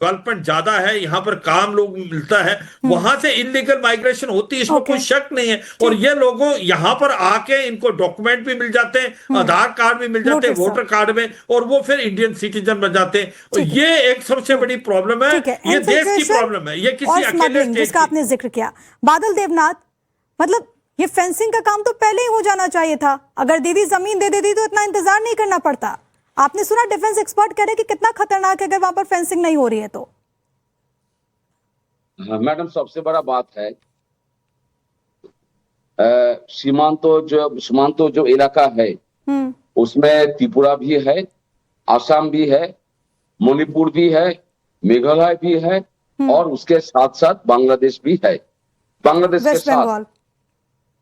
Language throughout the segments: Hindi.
डेवलपमेंट ज्यादा है, यहाँ पर काम लोग मिलता है, वहां से इलीगल माइग्रेशन होती है, इसमें कोई शक नहीं है। और ये लोगों यहाँ पर आके इनको डॉक्यूमेंट भी मिल जाते हैं, आधार कार्ड भी मिल जाते हैं वोटर कार्ड में, और वो फिर इंडियन सिटीजन बन जाते हैं। और ये एक सबसे बड़ी प्रॉब्लम है, ये देश की प्रॉब्लम है, ये किसी अकेले स्टेट जिसका आपने जिक्र किया। बादल देवनाथ, मतलब ये फेंसिंग का काम तो पहले ही हो जाना चाहिए था। अगर दीदी जमीन दे देती तो इतना इंतजार नहीं करना पड़ता। आपने सुना डिफेंस एक्सपर्ट कह रहे कि कितना खतरनाक है अगर वहां पर फेंसिंग नहीं हो रही है तो। हाँ मैडम, सबसे बड़ा बात है सीमांतो जो इलाका है उसमें त्रिपुरा भी है, आसाम भी है, मणिपुर भी है, मेघालय भी है, और उसके साथ साथ बांग्लादेश भी है। बांग्लादेश के साथ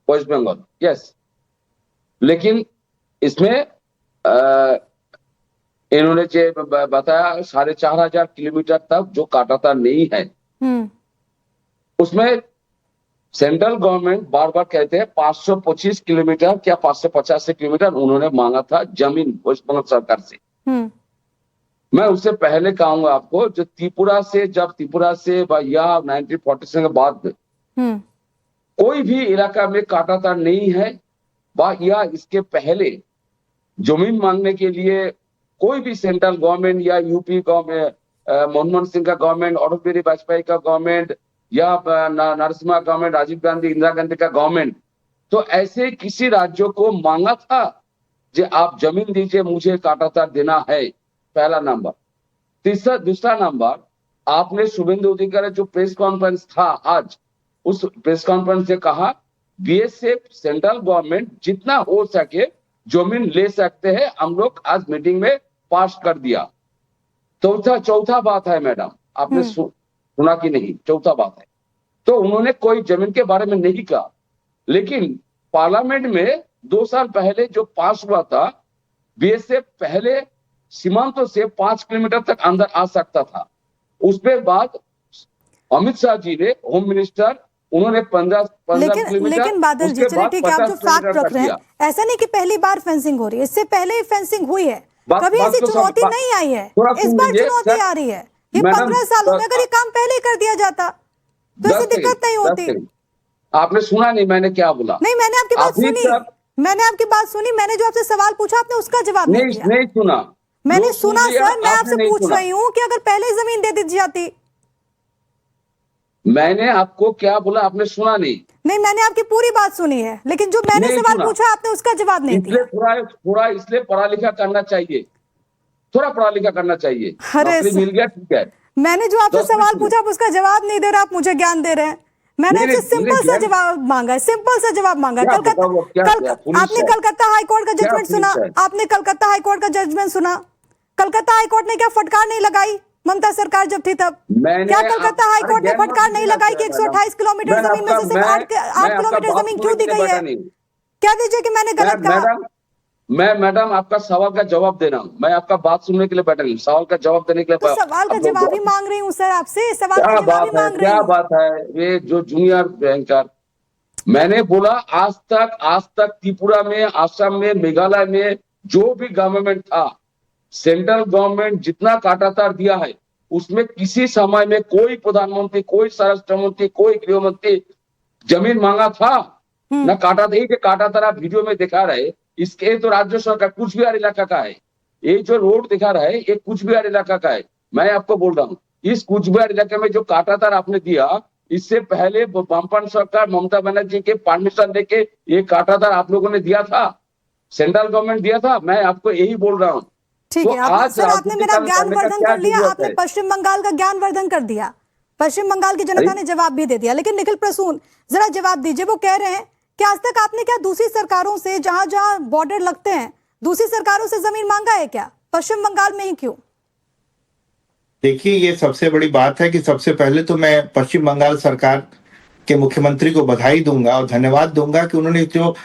वेस्ट बंगाल, यस। लेकिन इसमें इन्होंने जो बताया 4,500 किलोमीटर तक जो काटातार नहीं है, उसमें सेंट्रल गवर्नमेंट बार बार कहते हैं 525 किलोमीटर क्या 585 किलोमीटर उन्होंने मांगा था जमीन वेस्ट बंगाल सरकार से। मैं उससे पहले कहूंगा आपको, जब त्रिपुरा से या 1947 के बाद कोई भी इलाका में काटातार नहीं है, या इसके पहले जमीन मांगने के लिए कोई भी सेंट्रल गवर्नमेंट या यूपी गवर्नमेंट, मनमोहन सिंह का गवर्नमेंट, अटल बिहारी वाजपेयी का गवर्नमेंट, या नरसिम्हा गवर्नमेंट, राजीव गांधी, इंदिरा गांधी का गवर्नमेंट, तो ऐसे किसी राज्यों को मांगा था जो आप जमीन दीजिए, मुझे काटातार देना है। पहला नंबर। दूसरा नंबर, आपने शुभेंदु अधिकारी जो प्रेस कॉन्फ्रेंस था आज, उस प्रेस कॉन्फ्रेंस से कहा बीएसएफ सेंट्रल गवर्नमेंट जितना हो सके जमीन ले सकते हैं, हम लोग आज मीटिंग में पास कर दिया। चौथा बात है मैडम, आपने सुना कि नहीं, चौथा बात है, तो उन्होंने कोई जमीन के बारे में नहीं कहा, लेकिन पार्लियामेंट में 2 साल पहले जो पास हुआ था, बीएसएफ पहले सीमांतों से 5 किलोमीटर तक अंदर आ सकता था। उसके बाद अमित शाह जी ने, होम मिनिस्टर, उन्होंने 15 किलोमीटर। लेकिन बादल जी, चलिए ठीक है, आप जो फैक्ट रख रहे हैं, ऐसा नहीं कि पहली बार फेंसिंग हो रही है, इससे पहले ही फेंसिंग हुई है, कभी ऐसी चुनौती नहीं आई है, इस बार चुनौती आ रही है। ये 15 सालों में अगर ये काम पहले ही कर दिया जाता तो ऐसी दिक्कत नहीं होती। आपने सुना नहीं मैंने क्या बोला? नहीं, मैंने आपकी बात सुनी, मैंने जो आपसे सवाल पूछा आपने उसका जवाब नहीं दिया। नहीं सुना, मैंने सुना सर, मैं आपसे पूछ रही हूँ कि अगर पहले जमीन दे दी जाती। मैंने आपको क्या बोला, आपने सुना नहीं? नहीं, मैंने आपकी पूरी बात सुनी है, लेकिन जो मैंने सवाल पूछा आपने उसका जवाब नहीं दिया। थोड़ा इसलिए पढ़ा लिखा करना चाहिए, थोड़ा पढ़ा लिखा करना चाहिए। नौकरी मिल गया, ठीक है। मैंने जो आपसे सवाल पूछा आप उसका जवाब नहीं दे रहे, आप मुझे ज्ञान दे रहे हैं। मैंने आपसे सिंपल सा जवाब मांगा है, सिंपल सा जवाब मांगा है। आपने कलकत्ता हाईकोर्ट का जजमेंट सुना? आपने कलकत्ता हाईकोर्ट का जजमेंट सुना? कलकत्ता हाईकोर्ट ने क्या फटकार नहीं लगाई ममता सरकार जब थी तब? क्या कलकत्ता हाईकोर्ट ने फटकार नहीं लगाई कि 128 किलोमीटर जमीन में से सिर्फ 8 किलोमीटर जमीन क्यों दी गई है? क्या दीजिए कि मैंने गलत कहा? मैं मैडम आपका सवाल का जवाब दे रहा हूँ, मैं आपका बात सुनने के लिए बैठा नहीं, सवाल का जवाब देने के लिए। तो सवाल का जवाब ही मांग रही हूँ सर आपसे, सवाल का जवाब ही मांग रही हूँ। क्या बात है ये जो जूनियर बैंकर, मैंने बोला आज तक त्रिपुरा में, आसाम में, मेघालय में जो भी गवर्नमेंट था, सेंट्रल गवर्नमेंट जितना काटातार दिया है उसमें किसी समय में कोई प्रधानमंत्री, कोई स्वराष्ट्र मंत्री, कोई गृह मंत्री जमीन मांगा था ना? काटातार आप वीडियो में दिखा रहे, इसके तो राज्य सरकार कुछ बिहार इलाका का है, ये जो रोड दिखा रहा है ये कुछ बिहार इलाका का है। मैं आपको बोल रहा हूँ, इस कुछ बिहार इलाके में जो काटातार आपने दिया, इससे पहले वामपंथ सरकार ममता बनर्जी के परमिशन लेके ये काटातार आप लोगों ने दिया था, सेंट्रल गवर्नमेंट दिया था। मैं आपको यही बोल रहा हूँ। ठीक है, आपने मेरा ज्ञानवर्धन कर लिया, आपने पश्चिम बंगाल का ज्ञानवर्धन कर दिया, पश्चिम बंगाल की जनता ने जवाब भी दे दिया। लेकिन निखिल प्रसून जरा जवाब दीजिए, वो कह रहे हैं कि आज तक आपने क्या दूसरी सरकारों से, जहां जहां बॉर्डर लगते हैं, दूसरी सरकारों से जमीन मांगा है क्या? पश्चिम बंगाल में ही क्यों? देखिए, ये सबसे बड़ी बात है कि सबसे पहले तो मैं पश्चिम बंगाल सरकार के मुख्यमंत्री को बधाई दूंगा और धन्यवाद दूंगा कि उन्होंने जो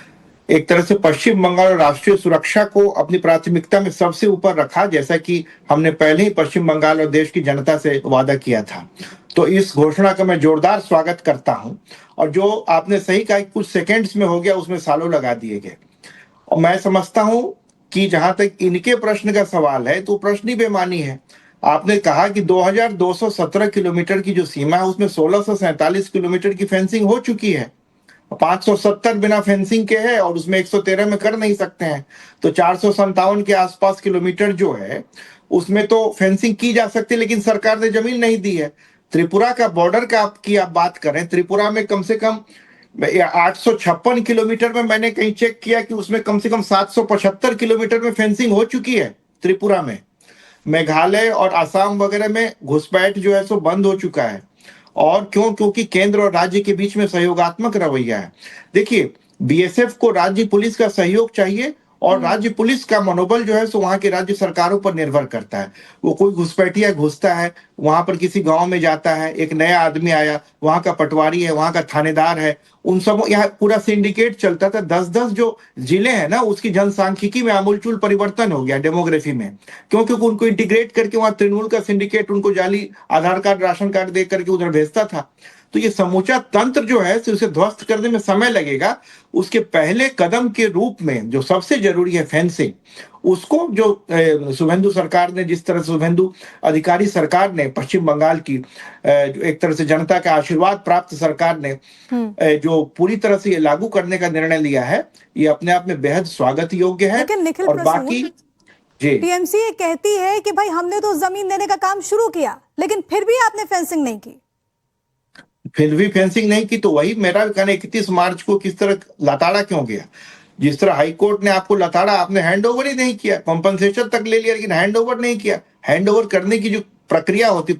एक तरह से पश्चिम बंगाल और राष्ट्रीय सुरक्षा को अपनी प्राथमिकता में सबसे ऊपर रखा, जैसा कि हमने पहले ही पश्चिम बंगाल और देश की जनता से वादा किया था। तो इस घोषणा का मैं जोरदार स्वागत करता हूं। और जो आपने सही कहा कुछ सेकंड्स में हो गया, उसमें सालों लगा दिए गए। और मैं समझता हूं कि जहां तक इनके प्रश्न का सवाल है तो प्रश्न ही बेमानी है। आपने कहा कि 2217 किलोमीटर की जो सीमा है उसमें 1647 किलोमीटर की फेंसिंग हो चुकी है, 570 बिना फेंसिंग के है और उसमें 113 में कर नहीं सकते हैं, तो 457 के आसपास किलोमीटर जो है उसमें तो फेंसिंग की जा सकती है, लेकिन सरकार ने जमीन नहीं दी है। त्रिपुरा का बॉर्डर का आप बात करें, त्रिपुरा में कम से कम 856 किलोमीटर में मैंने कहीं चेक किया कि उसमें कम से कम 775 किलोमीटर में फेंसिंग हो चुकी है त्रिपुरा में। मेघालय और असम वगैरह में घुसपैठ जो है सो बंद हो चुका है। और क्योंकि केंद्र और राज्य के बीच में सहयोगात्मक रवैया है। देखिए, बीएसएफ को राज्य पुलिस का सहयोग चाहिए और राज्य पुलिस का मनोबल जो है सो वहां के राज्य सरकारों पर निर्भर करता है। वो कोई घुसपैठिया घुसता है, वहां पर किसी गांव में जाता है, एक नया आदमी आया, वहां का पटवारी है, वहां का थानेदार है, उन सब यहाँ पूरा सिंडिकेट चलता था। 10-10 जो जिले हैं ना, उसकी जनसांख्यिकी में आमूलचूल परिवर्तन हो गया डेमोग्राफी में, क्योंकि उनको इंटीग्रेट करके वहां तृणमूल का सिंडिकेट उनको जाली आधार कार्ड राशन कार्ड दे करके उधर भेजता था। तो ये समूचा तंत्र जो है उसे ध्वस्त करने में समय लगेगा। उसके पहले कदम के रूप में जो सबसे जरूरी है फेंसिंग, उसको जो शुभेंदु सरकार ने, जिस तरह शुभेंदु अधिकारी सरकार ने पश्चिम बंगाल की एक तरह से जनता का आशीर्वाद प्राप्त सरकार ने जो पूरी तरह से ये लागू करने का निर्णय लिया है, ये अपने आप में बेहद स्वागत योग्य है। लेकिन निखिल और बाकी जी टीएमसी ये कहती है कि भाई हमने तो जमीन देने का काम शुरू किया, लेकिन फिर भी आपने फेंसिंग नहीं की। फिर भी फेंसिंग नहीं की, तो वही मेरा कहना 31 मार्च को किस तरह लताड़ा क्यों गया? जिस तरह हाईकोर्ट ने आपको लताड़ा, आपने हैंड ओवर ही नहीं किया, कॉम्पनसेशन तक ले लिया लेकिन हैंड ओवर नहीं किया। हैंड ओवर करने की जो प्रक्रिया होती,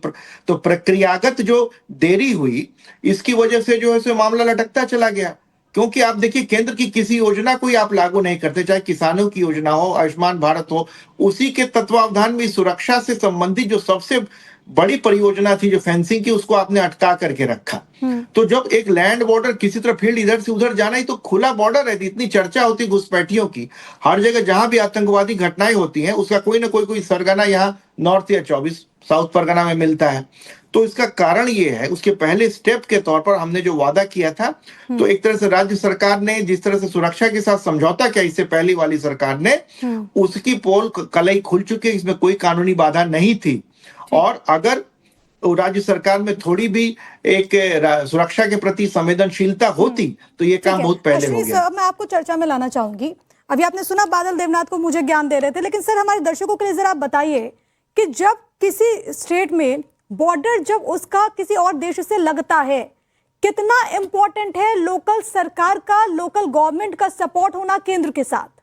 तो प्रक्रियागत जो देरी हुई, इसकी वजह से जो है सो मामला लटकता चला गया। क्योंकि आप देखिए, केंद्र की किसी योजना को आप लागू नहीं करते, चाहे किसानों की योजना हो, आयुष्मान भारत हो, उसी के तत्वावधान में सुरक्षा से संबंधित जो सबसे बड़ी परियोजना थी जो फेंसिंग की, उसको आपने अटका करके रखा। तो जब एक लैंड बॉर्डर किसी तरह फील्ड इधर से उधर जाना ही, तो खुला बॉर्डर है, इतनी चर्चा होती घुसपैठियों की, हर जगह जहां भी आतंकवादी घटनाएं होती हैं उसका कोई ना कोई सरगना यहाँ नॉर्थ या 24 साउथ परगना में मिलता है। तो इसका कारण ये है, उसके पहले स्टेप के तौर पर हमने जो वादा किया था, तो एक तरह से राज्य सरकार ने जिस तरह से सुरक्षा के साथ समझौता किया इससे पहली वाली सरकार ने, उसकी पोल कलई खुल चुकी है, इसमें कोई कानूनी बाधा नहीं थी। और अगर राज्य सरकार में थोड़ी भी एक सुरक्षा के प्रति संवेदनशीलता होती तो ये काम बहुत पहले हो गया। मैं आपको चर्चा में लाना चाहूंगी। अभी आपने सुना बादल देवनाथ को मुझे ज्ञान दे रहे थे, लेकिन सर हमारे दर्शकों के लिए जरा आप बताइए कि जब किसी स्टेट में बॉर्डर जब उसका किसी और देश से लगता है, कितना इंपॉर्टेंट है लोकल सरकार का, लोकल गवर्नमेंट का सपोर्ट होना केंद्र के साथ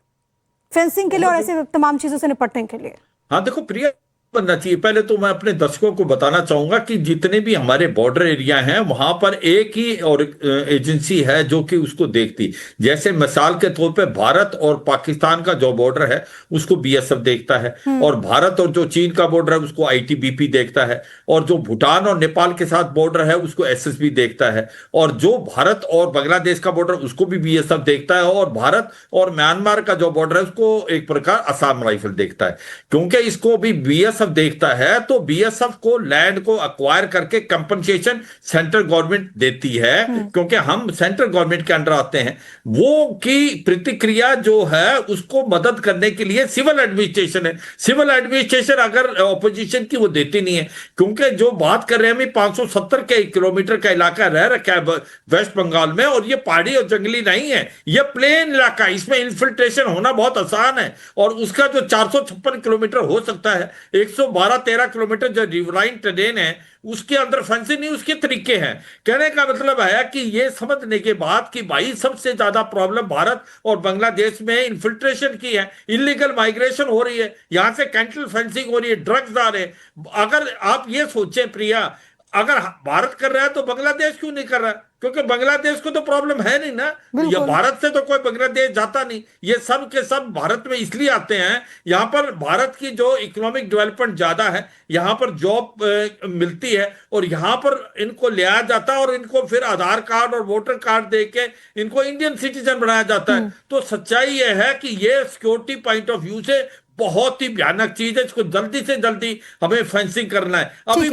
फेंसिंग के लिए और ऐसे तमाम चीजों से निपटने के लिए। हाँ देखो प्रिया, बनना चाहिए। पहले तो मैं अपने दर्शकों को बताना चाहूंगा कि जितने भी हमारे बॉर्डर एरिया हैं वहां पर एक ही और एजेंसी है जो कि उसको देखती, जैसे मिसाल के तौर पे भारत और पाकिस्तान का जो बॉर्डर है उसको बीएसएफ देखता है, और भारत और जो चीन का बॉर्डर है उसको आईटीबीपी देखता है, और जो भूटान और नेपाल के साथ बॉर्डर है उसको एसएसबी देखता है, और जो भारत और बांग्लादेश का बॉर्डर उसको भी बीएसएफ देखता है, और भारत और म्यांमार का जो बॉर्डर है उसको एक प्रकार असम राइफल देखता है। क्योंकि इसको भी बीएसएफ देखता है, तो बीएसएफ को लैंड को अक्वायर करके कंपनसेशन सेंट्रल गवर्नमेंट देती है, क्योंकि हम सेंट्रल गवर्नमेंट के अंडर आते हैं। वो की प्रतिक्रिया जो है उसको मदद करने के लिए सिविल एडमिनिस्ट्रेशन है। सिविल एडमिनिस्ट्रेशन अगर ऑपोजिशन की वो देती नहीं है, क्योंकि जो बात कर रहे हैं हम 570 के किलोमीटर का इलाका रह रखा है वेस्ट बंगाल में, और ये पहाड़ी और जंगली नहीं है, ये प्लेन इलाका, इसमें इन्फिल्ट्रेशन होना बहुत आसान है। और उसका जो 456 किलोमीटर हो सकता है, 112-13 किलोमीटर जो रिवराइन टेरेन है उसके अंदर फेंसिंग नहीं, उसके तरीके हैं। कहने का मतलब है कि ये समझने के बाद कि भाई सबसे ज्यादा प्रॉब्लम भारत और बांग्लादेश में इन्फिल्ट्रेशन की है, इलीगल माइग्रेशन हो रही है, यहां से कैंटल फेंसिंग हो रही है, ड्रग्स आ रहे हैं। अगर आप ये सोचें प्रिया, अगर भारत कर रहा है तो बांग्लादेश क्यों नहीं कर रहा है? क्योंकि बांग्लादेश को तो प्रॉब्लम है नहीं ना, ये भारत से तो कोई बांग्लादेश जाता नहीं, ये सब के सब भारत में इसलिए आते हैं। यहाँ पर भारत की जो इकोनॉमिक डेवलपमेंट ज्यादा है, यहाँ पर जॉब मिलती है, और यहाँ पर इनको लिया जाता है, और इनको फिर आधार कार्ड और वोटर कार्ड देके इनको इंडियन सिटीजन बनाया जाता है। तो सच्चाई ये है कि ये सिक्योरिटी पॉइंट ऑफ व्यू से बहुत ही भयानक चीज है, इसको जल्दी से जल्दी हमें फेंसिंग करना है। अभी